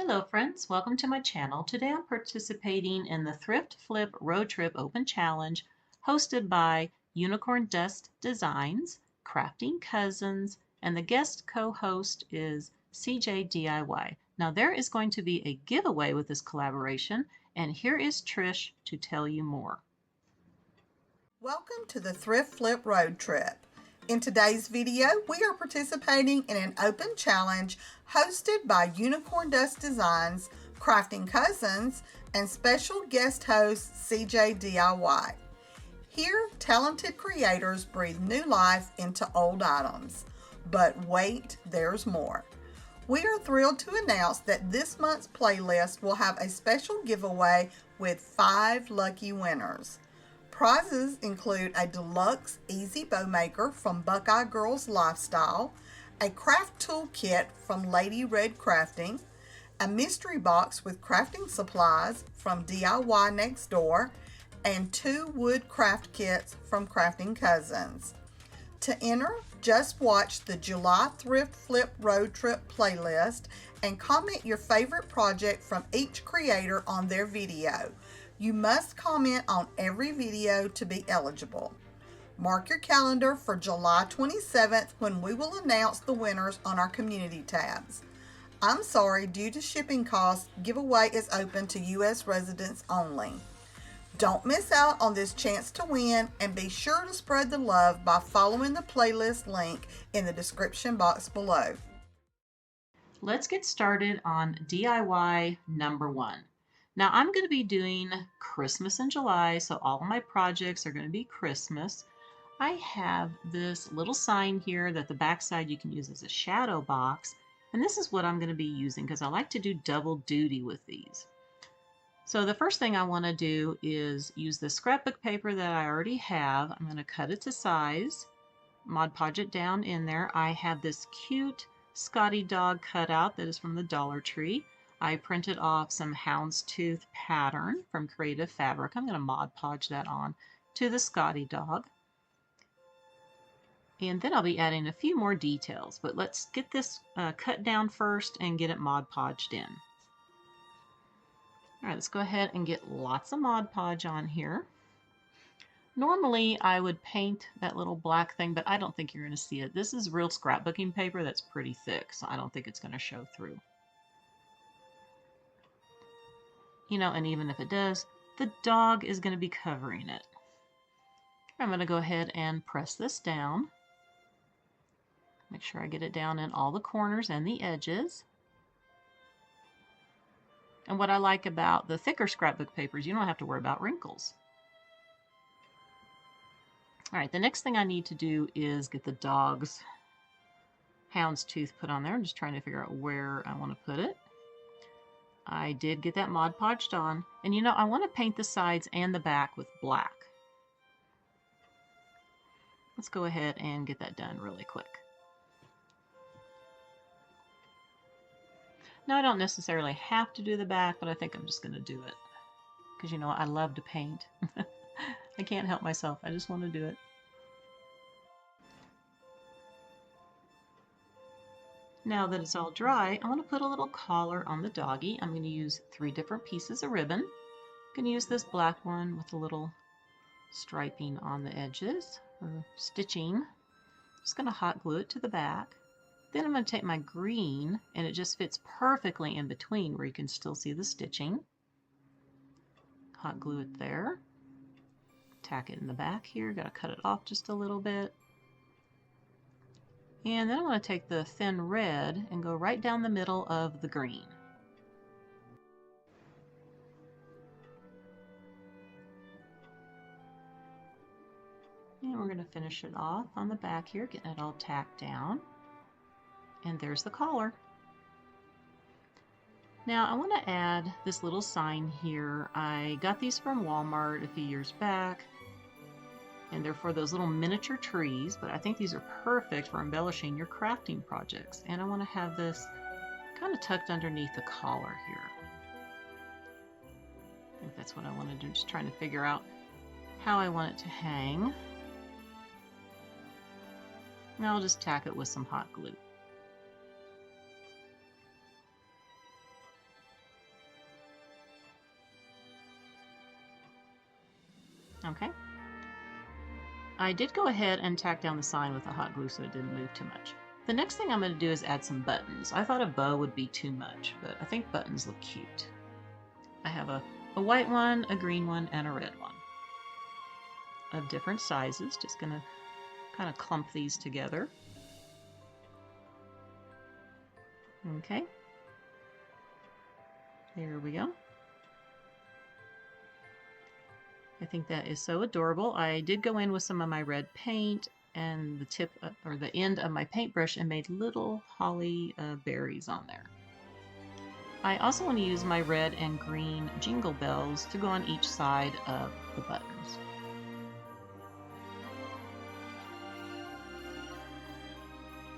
Hello friends, welcome to my channel. Today I'm participating in the Thrift Flip Road Trip Open Challenge hosted by Unicorn Dust Designs, Crafting Cousins, and the guest co-host is CJ DIY. Now there is going to be a giveaway with this collaboration, and here is Trish to tell you more. Welcome to the Thrift Flip Road Trip. In today's video, we are participating in an open challenge hosted by Unicorn Dust Designs, Crafting Cousins, and special guest host CJ DIY. Here, talented creators breathe new life into old items. But wait, there's more. We are thrilled to announce that this month's playlist will have a special giveaway with 5 lucky winners. Prizes include a deluxe easy bow maker from Buckeye Girls Lifestyle, a craft tool kit from Lady Red Crafting, a mystery box with crafting supplies from DIY Next Door, and 2 wood craft kits from Crafting Cousins. To enter, just watch the July Thrift Flip Road Trip playlist and comment your favorite project from each creator on their video. You must comment on every video to be eligible. Mark your calendar for July 27th when we will announce the winners on our community tabs. I'm sorry, due to shipping costs, giveaway is open to U.S. residents only. Don't miss out on this chance to win, and be sure to spread the love by following the playlist link in the description box below. Let's get started on DIY number 1. Now I'm going to be doing Christmas in July, so all of my projects are going to be Christmas. I have this little sign here that the backside you can use as a shadow box, and this is what I'm going to be using because I like to do double duty with these. So the first thing I want to do is use the scrapbook paper that I already have. I'm going to cut it to size, Mod Podge it down in there. I have this cute Scotty dog cutout that is from the Dollar Tree. I printed off some houndstooth pattern from Creative Fabric. I'm going to Mod Podge that on to the Scotty dog. And then I'll be adding a few more details, but let's get this cut down first and get it Mod Podged in. All right, let's go ahead and get lots of Mod Podge on here. Normally I would paint that little black thing, but I don't think you're going to see it. This is real scrapbooking paper that's pretty thick, so I don't think it's going to show through. You know, and even if it does, the dog is going to be covering it. I'm going to go ahead and press this down. Make sure I get it down in all the corners and the edges. And what I like about the thicker scrapbook papers, you don't have to worry about wrinkles. All right, the next thing I need to do is get the dog's houndstooth put on there. I'm just trying to figure out where I want to put it. I did get that Mod Podged on, and you know, I want to paint the sides and the back with black. Let's go ahead and get that done really quick. Now I don't necessarily have to do the back, but I think I'm just going to do it because, you know, I love to paint. I can't help myself. I just want to do it. Now that it's all dry, I want to put a little collar on the doggy. I'm going to use 3 different pieces of ribbon. I'm going to use this black one with a little striping on the edges, or stitching. Just going to hot glue it to the back. Then I'm going to take my green, and it just fits perfectly in between where you can still see the stitching. Hot glue it there. Tack it in the back here. Got to cut it off just a little bit. And then I'm going to take the thin red and go right down the middle of the green. And we're going to finish it off on the back here, getting it all tacked down. And there's the collar. Now I want to add this little sign here. I got these from Walmart a few years back, and they're for those little miniature trees, but I think these are perfect for embellishing your crafting projects. And I want to have this kind of tucked underneath the collar here. I think that's what I want to do, just trying to figure out how I want it to hang. Now I'll just tack it with some hot glue. Okay. I did go ahead and tack down the sign with the hot glue so it didn't move too much. The next thing I'm going to do is add some buttons. I thought a bow would be too much, but I think buttons look cute. I have a white one, a green one, and a red one of different sizes. Just going to kind of clump these together. Okay. Here we go. I think that is so adorable. I did go in with some of my red paint and the tip or the end of my paintbrush and made little holly berries on there. I also want to use my red and green jingle bells to go on each side of the buttons.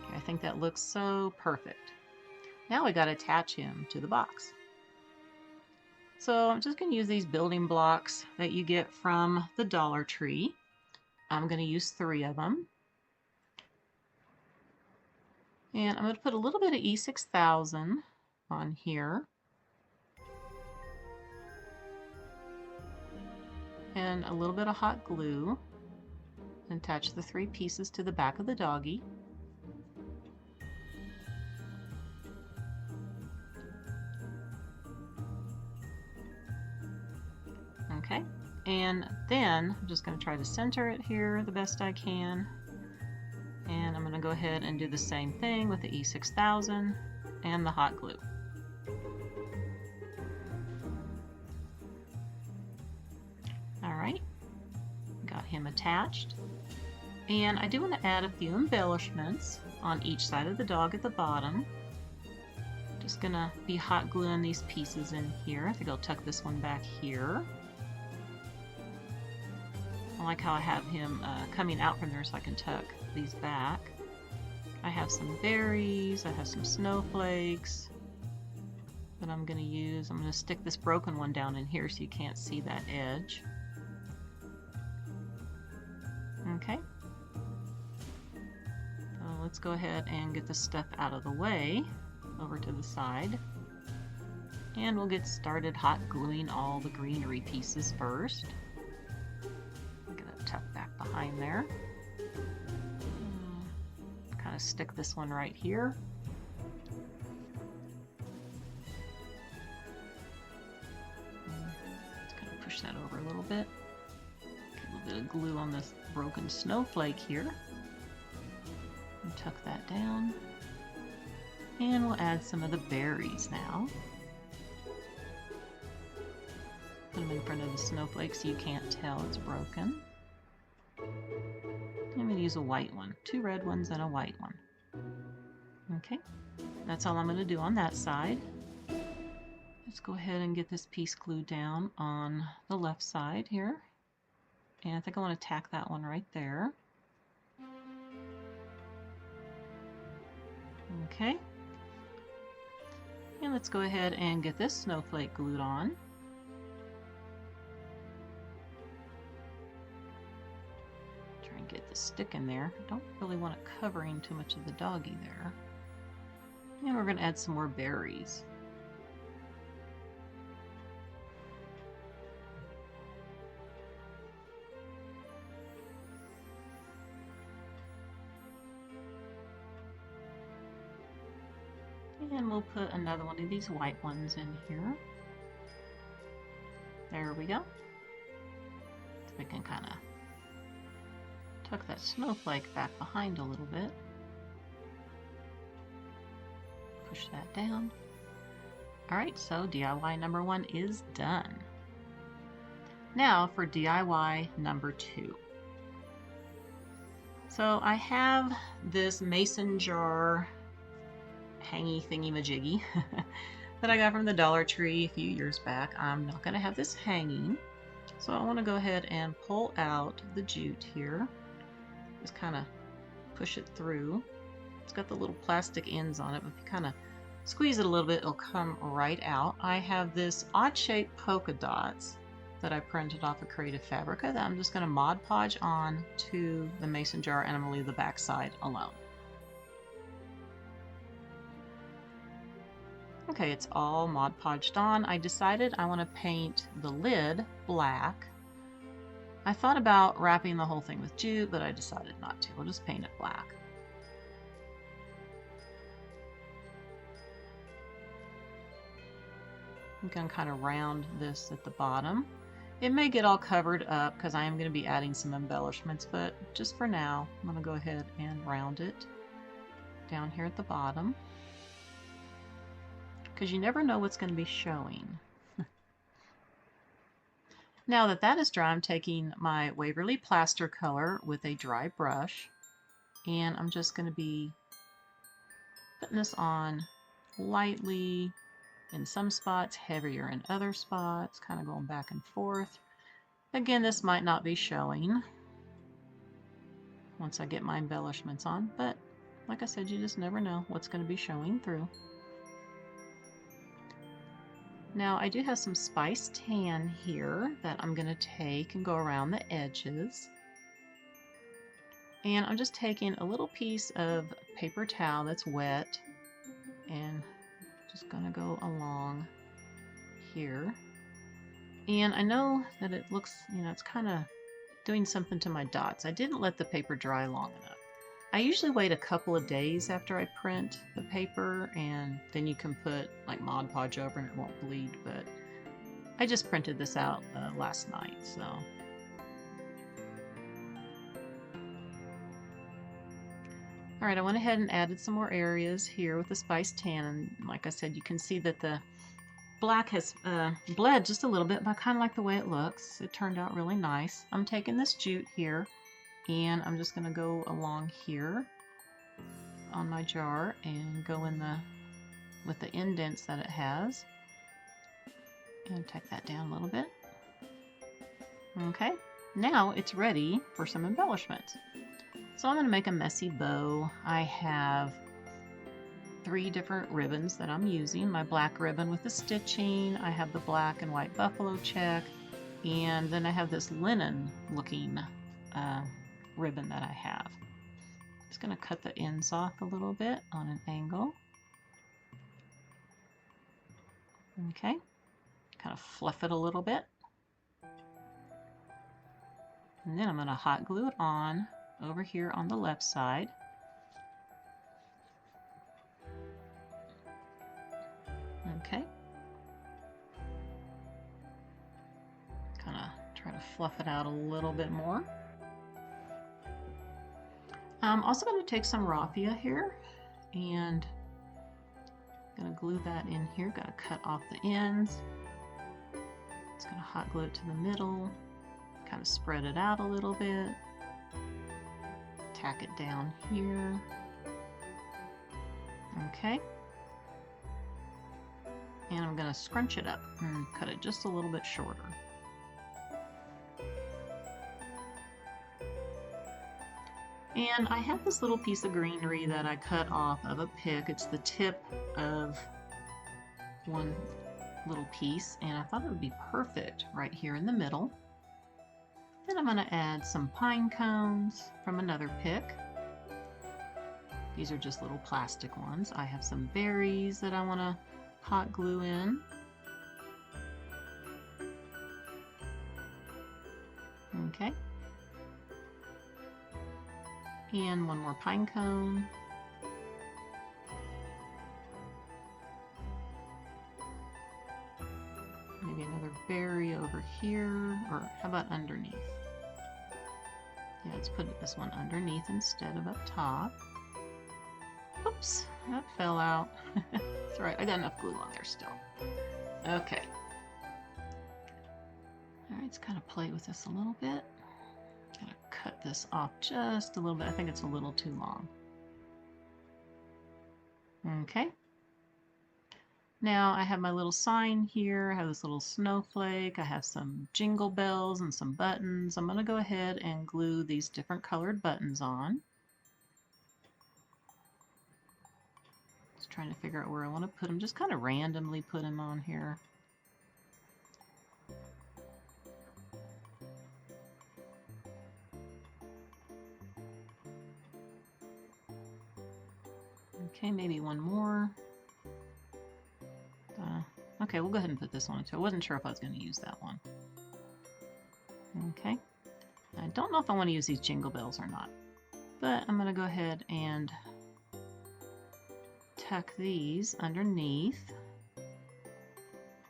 Okay, I think that looks so perfect. Now we got to attach him to the box. So I'm just going to use these building blocks that you get from the Dollar Tree. I'm going to use 3 of them. And I'm going to put a little bit of E6000 on here. And a little bit of hot glue. And attach the 3 pieces to the back of the doggy. Okay, and then I'm just going to try to center it here the best I can. And I'm going to go ahead and do the same thing with the E6000 and the hot glue. Alright, got him attached. And I do want to add a few embellishments on each side of the dog at the bottom. Just going to be hot gluing these pieces in here. I think I'll tuck this one back here. I like how I have him coming out from there so I can tuck these back. I have some berries, I have some snowflakes that I'm going to use. I'm going to stick this broken one down in here so you can't see that edge. Okay. So let's go ahead and get this stuff out of the way over to the side. And we'll get started hot gluing all the greenery pieces first. Tuck back behind there. Kind of stick this one right here. Just kind of push that over a little bit. Get a little bit of glue on this broken snowflake here. And tuck that down. And we'll add some of the berries now. Put them in front of the snowflake so you can't tell it's broken. I'm going to use a white one. 2 red ones and a white one. Okay, that's all I'm going to do on that side. Let's go ahead and get this piece glued down on the left side here. And I think I want to tack that one right there. Okay. And let's go ahead and get this snowflake glued on. Get the stick in there. I don't really want it covering too much of the doggy there. And we're going to add some more berries. And we'll put another one of these white ones in here. There we go. So we can kind of tuck that snowflake back behind a little bit. Push that down. Alright, so DIY number 1 is done. Now for DIY number 2. So I have this mason jar hangy thingy-majiggy that I got from the Dollar Tree a few years back. I'm not going to have this hanging, so I want to go ahead and pull out the jute here. Just kind of push it through. It's got the little plastic ends on it, but if you kind of squeeze it a little bit, it'll come right out. I have this odd-shaped polka dots that I printed off of Creative Fabrica that I'm just going to Mod Podge on to the mason jar, and I'm going to leave the back side alone. Okay, it's all Mod Podged on. I decided I want to paint the lid black I thought about wrapping the whole thing with jute, but I decided not to. We'll just paint it black. I'm going to kind of round this at the bottom. It may get all covered up because I am going to be adding some embellishments, but just for now, I'm going to go ahead and round it down here at the bottom, because you never know what's going to be showing. Now that that is dry, I'm taking my Waverly Plaster color with a dry brush, and I'm just going to be putting this on lightly in some spots, heavier in other spots, kind of going back and forth. Again, this might not be showing once I get my embellishments on, but like I said, you just never know what's going to be showing through. Now I do have some Spice Tan here that I'm going to take and go around the edges. And I'm just taking a little piece of paper towel that's wet and just going to go along here. And I know that it looks, it's kind of doing something to my dots. I didn't let the paper dry long enough. I usually wait a couple of days after I print the paper, and then you can put like Mod Podge over and it won't bleed, but I just printed this out last night, so. All right, I went ahead and added some more areas here with the Spice Tan, and like I said, you can see that the black has bled just a little bit, but I kind of like the way it looks. It turned out really nice. I'm taking this jute here, and I'm just going to go along here on my jar and go in with the indents that it has, and take that down a little bit. Okay, now it's ready for some embellishments. So I'm going to make a messy bow. I have 3 different ribbons that I'm using. My black ribbon with the stitching, I have the black and white buffalo check, and then I have this linen looking ribbon that I have. Just going to cut the ends off a little bit on an angle. Okay, kind of fluff it a little bit. And then I'm going to hot glue it on over here on the left side. Okay. Kind of try to fluff it out a little bit more. I'm also going to take some raffia here and going to glue that in here. Got to cut off the ends. Just going to hot glue it to the middle. Kind of spread it out a little bit. Tack it down here. Okay. And I'm going to scrunch it up and cut it just a little bit shorter. And I have this little piece of greenery that I cut off of a pick. It's the tip of one little piece, and I thought it would be perfect right here in the middle. Then I'm going to add some pine cones from another pick. These are just little plastic ones. I have some berries that I want to hot glue in. Okay. And one more pine cone. Maybe another berry over here, or how about underneath? Yeah, let's put this one underneath instead of up top. Oops, that fell out. That's right, I got enough glue on there still. Okay. Alright, let's kind of play with this a little bit. Gotta cut this off just a little bit. I think it's a little too long. Okay. Now I have my little sign here. I have this little snowflake. I have some jingle bells and some buttons. I'm going to go ahead and glue these different colored buttons on. Just trying to figure out where I want to put them. Just kind of randomly put them on here. Okay, maybe one more. Okay, we'll go ahead and put this one too. I wasn't sure if I was going to use that one. Okay. don't know if I want to use these jingle bells or not, but I'm going to go ahead and tuck these underneath.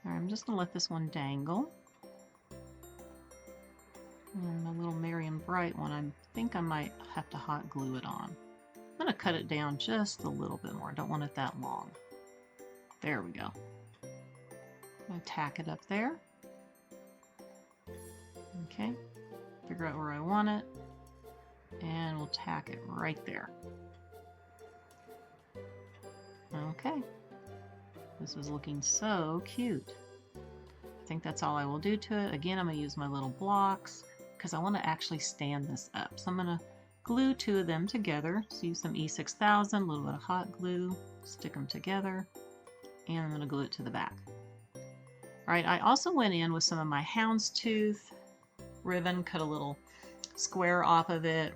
I'm just going to let this one dangle. And my little Merriam Bright one, I think I might have to hot glue it on. I'm going to cut it down just a little bit more. I don't want it that long. There we go. I'm going to tack it up there. Okay, figure out where I want it, and we'll tack it right there. Okay, this is looking so cute. I think that's all I will do to it. Again, I'm going to use my little blocks because I want to actually stand this up. So I'm going to glue two of them together. So use some E6000, a little bit of hot glue, stick them together, and I'm going to glue it to the back. All right, I also went in with some of my houndstooth ribbon, cut a little square off of it,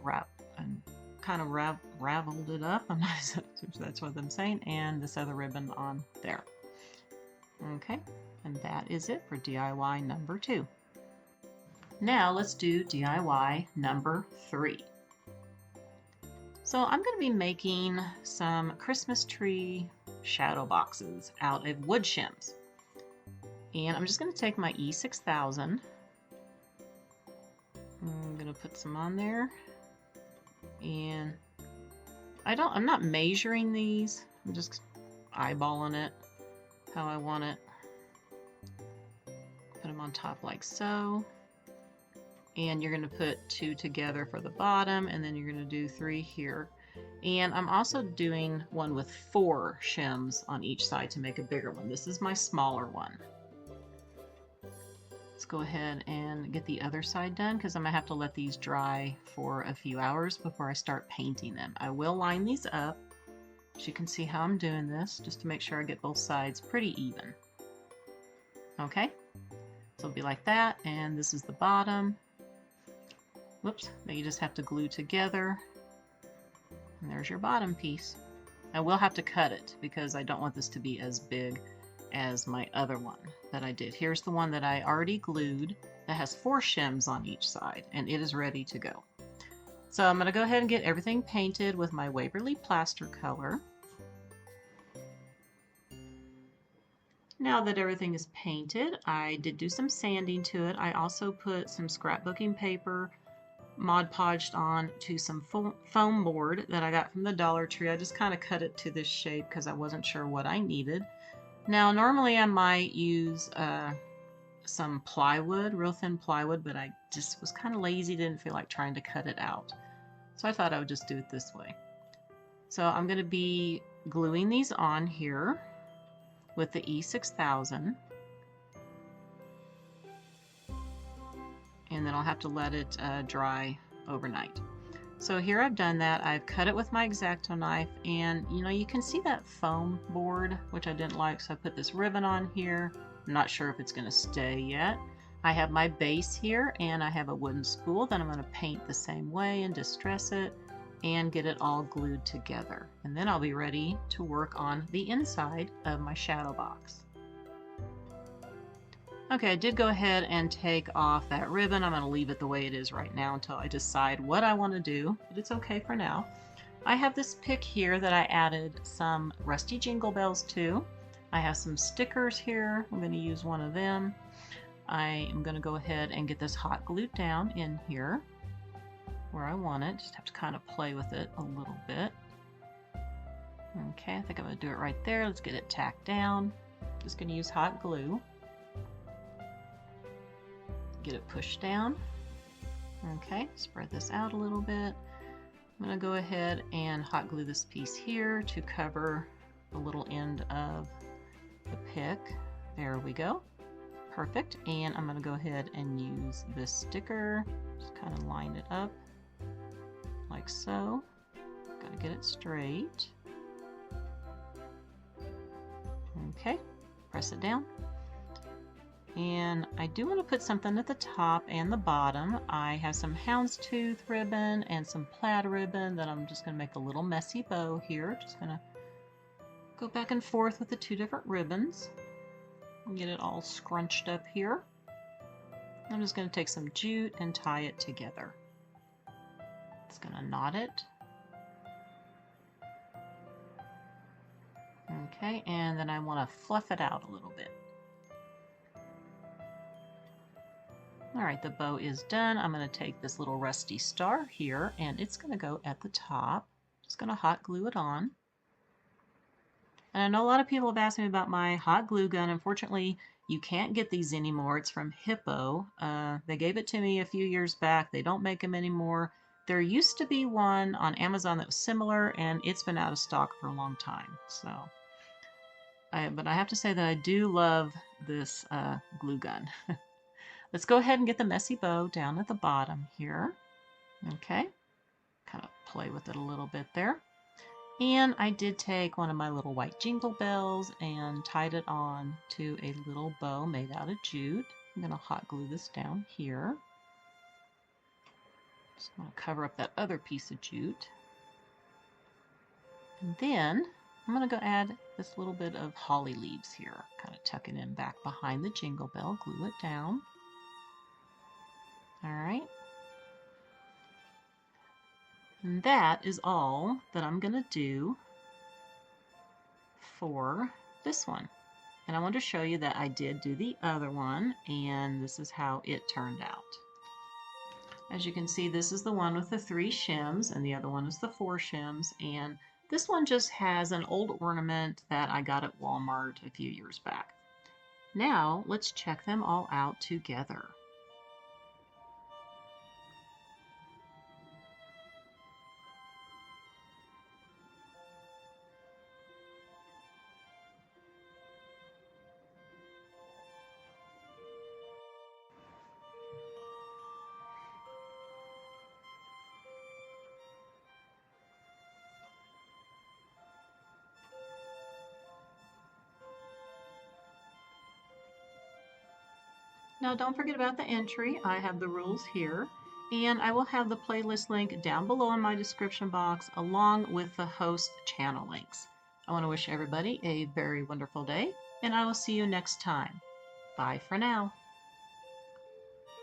kind of raveled it up. I'm not sure that's what I'm saying, and this other ribbon on there. Okay, and that is it for DIY number 2. Now let's do DIY number 3. So I'm going to be making some Christmas tree shadow boxes out of wood shims. And I'm just going to take my E6000. I'm going to put some on there. And I'm not measuring these. I'm just eyeballing it how I want it. Put them on top like so. And you're going to put 2 together for the bottom, and then you're going to do 3 here. And I'm also doing one with 4 shims on each side to make a bigger one. This is my smaller one. Let's go ahead and get the other side done because I'm going to have to let these dry for a few hours before I start painting them. I will line these up so you can see how I'm doing this just to make sure I get both sides pretty even. Okay, so it'll be like that, and this is the bottom. Whoops, that you just have to glue together. And there's your bottom piece. I will have to cut it because I don't want this to be as big as my other one that I did. Here's the one that I already glued that has 4 shims on each side, and it is ready to go. So I'm going to go ahead and get everything painted with my Waverly Plaster color. Now that everything is painted, I did do some sanding to it. I also put some scrapbooking paper Mod Podged on to some foam board that I got from the Dollar Tree. I just kind of cut it to this shape because I wasn't sure what I needed. Now normally I might use some plywood, real thin plywood, but I just was kind of lazy, didn't feel like trying to cut it out. So I thought I would just do it this way. So I'm going to be gluing these on here with the E6000. And then I'll have to let it dry overnight. So here I've done that. I've cut it with my X-Acto knife, and you know, you can see that foam board, which I didn't like, so I put this ribbon on here. I'm not sure if it's going to stay yet. I have my base here, and I have a wooden spool that I'm going to paint the same way and distress it and get it all glued together. And then I'll be ready to work on the inside of my shadow box. Okay, I did go ahead and take off that ribbon. I'm going to leave it the way it is right now until I decide what I want to do, but it's okay for now. I have this pick here that I added some rusty jingle bells to. I have some stickers here. I'm going to use one of them. I am going to go ahead and get this hot glued down in here where I want it. Just have to kind of play with it a little bit. Okay, I think I'm going to do it right there. Let's get it tacked down. Just going to use hot glue. Get it pushed down. Okay, spread this out a little bit. I'm going to go ahead and hot glue this piece here to cover the little end of the pick. There we go. Perfect. And I'm going to go ahead and use this sticker. Just kind of line it up like so. Got to get it straight. Okay, press it down. And I do want to put something at the top and the bottom. I have some houndstooth ribbon and some plaid ribbon that I'm just going to make a little messy bow here. Just going to go back and forth with the 2 different ribbons and get it all scrunched up here. I'm just going to take some jute and tie it together. Just going to knot it. Okay, and then I want to fluff it out a little bit. All right, the bow is done. I'm going to take this little rusty star here, and it's going to go at the top. Just going to hot glue it on. And I know a lot of people have asked me about my hot glue gun. Unfortunately, you can't get these anymore. It's from Hippo. They gave it to me a few years back. They don't make them anymore. There used to be one on Amazon that was similar, and it's been out of stock for a long time. But I have to say that I do love this glue gun. Let's go ahead and get the messy bow down at the bottom here. Okay, kind of play with it a little bit there. And I did take one of my little white jingle bells and tied it on to a little bow made out of jute. I'm going to hot glue this down here. Just want to cover up that other piece of jute. And then I'm going to go add this little bit of holly leaves here. Kind of tuck it in back behind the jingle bell, glue it down. All right. And that is all that I'm going to do for this one. And I want to show you that I did do the other one, and this is how it turned out. As you can see, this is the one with the 3 shims, and the other one is the 4 shims. And this one just has an old ornament that I got at Walmart a few years back. Now, let's check them all out together. Now don't forget about the entry. I have the rules here, and I will have the playlist link down below in my description box along with the host channel links. I want to wish everybody a very wonderful day, and I will see you next time. Bye for now.